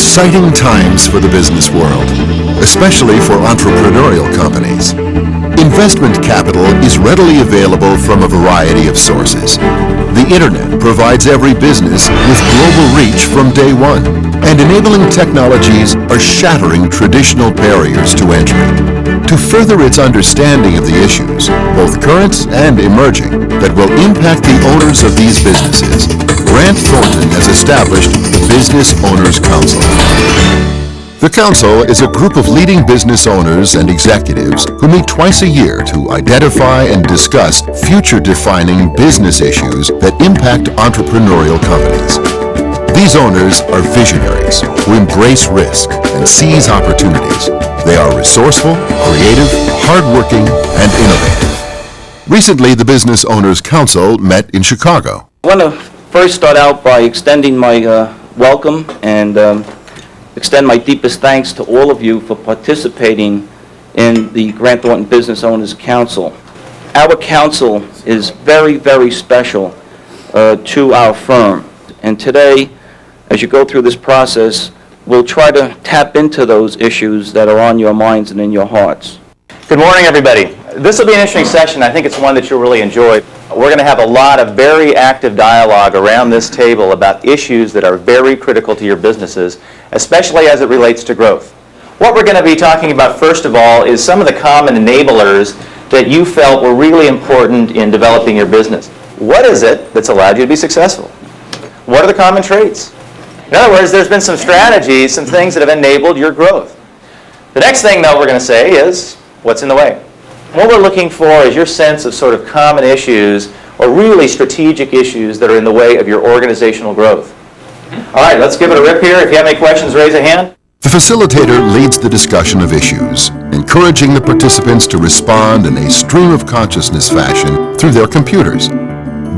exciting times for the business world, especially for entrepreneurial companies. Investment capital is readily available from a variety of sources. The Internet provides every business with global reach from day one, and enabling technologies are shattering traditional barriers to entry. To further its understanding of the issues, both current and emerging, that will impact the owners of these businesses, Grant Thornton has established the Business Owners Council. The Council is a group of leading business owners and executives who meet twice a year to identify and discuss future-defining business issues that impact entrepreneurial companies. These owners are visionaries who embrace risk and seize opportunities. They are resourceful, creative, hardworking, and innovative. Recently, the Business Owners Council met in Chicago. I want to first start out by extending my welcome and extend my deepest thanks to all of you for participating in the Grant Thornton Business Owners Council. Our council is very, very special to our firm. And today, as you go through this process, we'll try to tap into those issues that are on your minds and in your hearts. Good morning, everybody. This will be an interesting session. I think it's one that you'll really enjoy. We're going to have a lot of very active dialogue around this table about issues that are very critical to your businesses, especially as it relates to growth. What we're going to be talking about first of all is some of the common enablers that you felt were really important in developing your business. What is it that's allowed you to be successful? What are the common traits? In other words, there's been some strategies, some things that have enabled your growth. The next thing, though, we're going to say is what's in the way. What we're looking for is your sense of sort of common issues or really strategic issues that are in the way of your organizational growth. All right, let's give it a rip here. If you have any questions, raise a hand. The facilitator leads the discussion of issues, encouraging the participants to respond in a stream of consciousness fashion through their computers.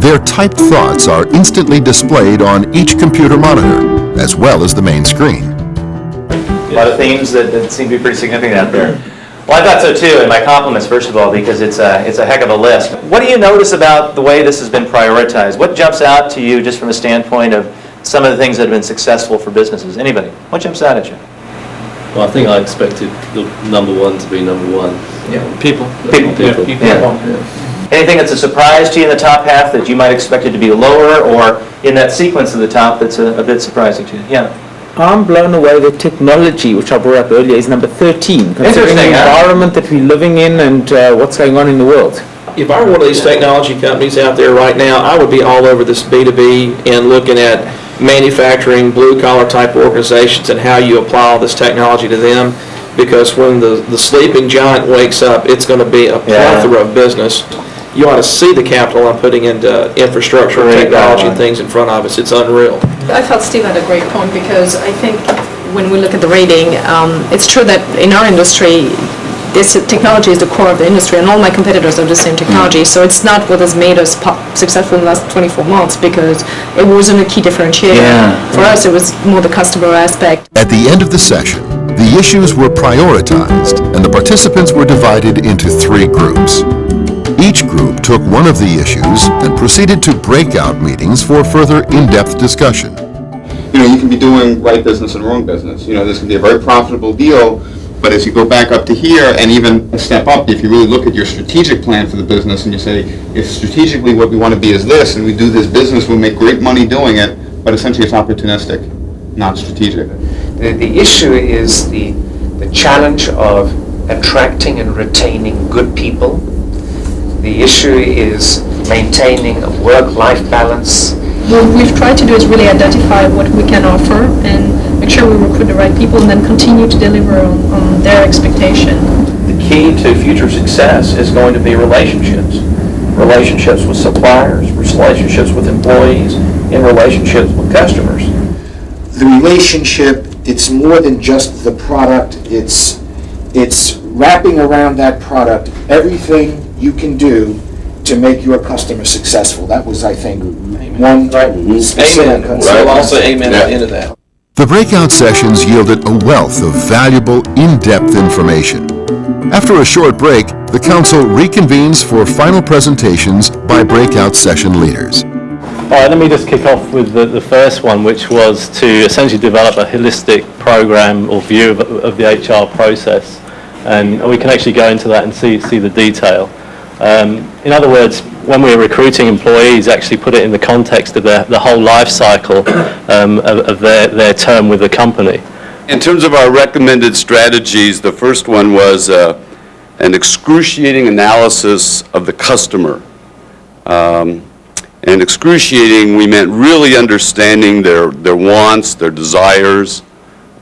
Their typed thoughts are instantly displayed on each computer monitor, as well as the main screen. A lot of themes that seem to be pretty significant out there. Well, I thought so too, and my compliments, first of all, because it's a heck of a list. What do you notice about the way this has been prioritized? What jumps out to you just from a standpoint of some of the things that have been successful for businesses? Anybody? What jumps out at you? Well, I think I expected the number one to be number one. Yeah. People. Yeah. Anything that's a surprise to you in the top half that you might expect it to be lower, or in that sequence of the top that's a bit surprising to you? Yeah. I'm blown away that technology, which I brought up earlier, is number 13, considering the environment that we're living in and what's going on in the world. If I were one of these technology companies out there right now, I would be all over this B2B and looking at manufacturing, blue-collar type organizations and how you apply all this technology to them, because when the sleeping giant wakes up, it's going to be a plethora of business. You ought to see the capital I'm putting into infrastructure and technology and things in front of us. It's unreal. I thought Steve had a great point, because I think when we look at the rating, it's true that in our industry, this technology is the core of the industry, and all my competitors have the same technology. So it's not what has made us successful in the last 24 months, because it wasn't a key differentiator. For us, it was more the customer aspect. At the end of the session, the issues were prioritized, and the participants were divided into 3 groups. Each group took one of the issues and proceeded to breakout meetings for further in-depth discussion. You can be doing right business and wrong business. This can be a very profitable deal, but as you go back up to here and even step up, if you really look at your strategic plan for the business and you say, if strategically what we want to be is this, and we do this business, we'll make great money doing it, but essentially it's opportunistic, not strategic. The issue is the challenge of attracting and retaining good people. The issue is maintaining a work-life balance. What we've tried to do is really identify what we can offer and make sure we recruit the right people, and then continue to deliver on their expectation. The key to future success is going to be relationships. Relationships with suppliers, relationships with employees, and relationships with customers. The relationship, it's more than just the product. It's wrapping around that product everything you can do to make your customer successful. That was, I think, one specific. Amen. So I'll also amen at the end of that. The breakout sessions yielded a wealth of valuable, in-depth information. After a short break, the council reconvenes for final presentations by breakout session leaders. All right, let me just kick off with the first one, which was to essentially develop a holistic program or view of the HR process. And we can actually go into that and see the detail. In other words, when we're recruiting employees, actually put it in the context of the whole life cycle of their term with the company. In terms of our recommended strategies, the first one was an excruciating analysis of the customer. And excruciating, we meant really understanding their wants, their desires,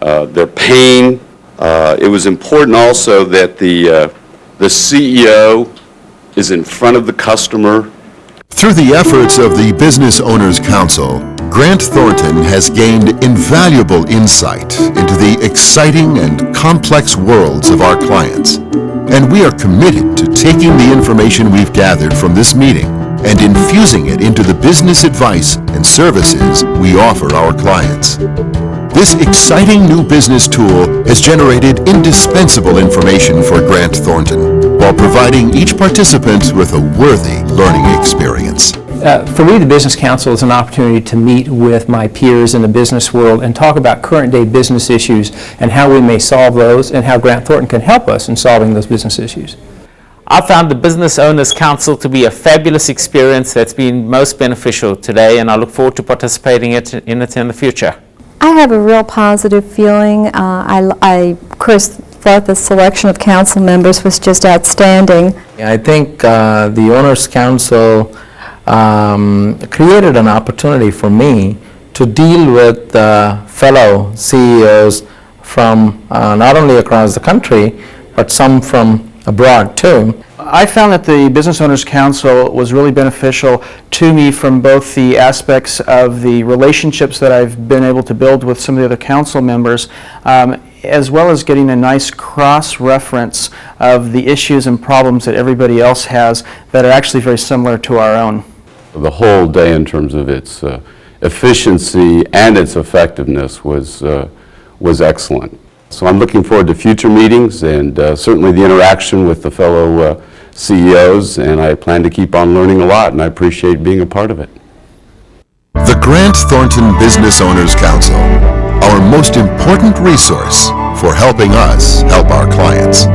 their pain. It was important also that the CEO is in front of the customer. Through the efforts of the Business Owners Council, Grant Thornton has gained invaluable insight into the exciting and complex worlds of our clients. And we are committed to taking the information we've gathered from this meeting and infusing it into the business advice and services we offer our clients. This exciting new business tool has generated indispensable information for Grant Thornton, while providing each participant with a worthy learning experience. For me, the Business Council is an opportunity to meet with my peers in the business world and talk about current day business issues and how we may solve those and how Grant Thornton can help us in solving those business issues. I found the Business Owners Council to be a fabulous experience that's been most beneficial today, and I look forward to participating in it in the future. I have a real positive feeling. I of course, thought the selection of council members was just outstanding. I think the Owners Council created an opportunity for me to deal with fellow CEOs from not only across the country, but some from abroad too. I found that the Business Owners Council was really beneficial to me from both the aspects of the relationships that I've been able to build with some of the other council members, as well as getting a nice cross-reference of the issues and problems that everybody else has that are actually very similar to our own. The whole day, in terms of its efficiency and its effectiveness, was excellent. So I'm looking forward to future meetings and certainly the interaction with the fellow CEOs, and I plan to keep on learning a lot, and I appreciate being a part of it. The Grant Thornton Business Owners Council, our most important resource for helping us help our clients.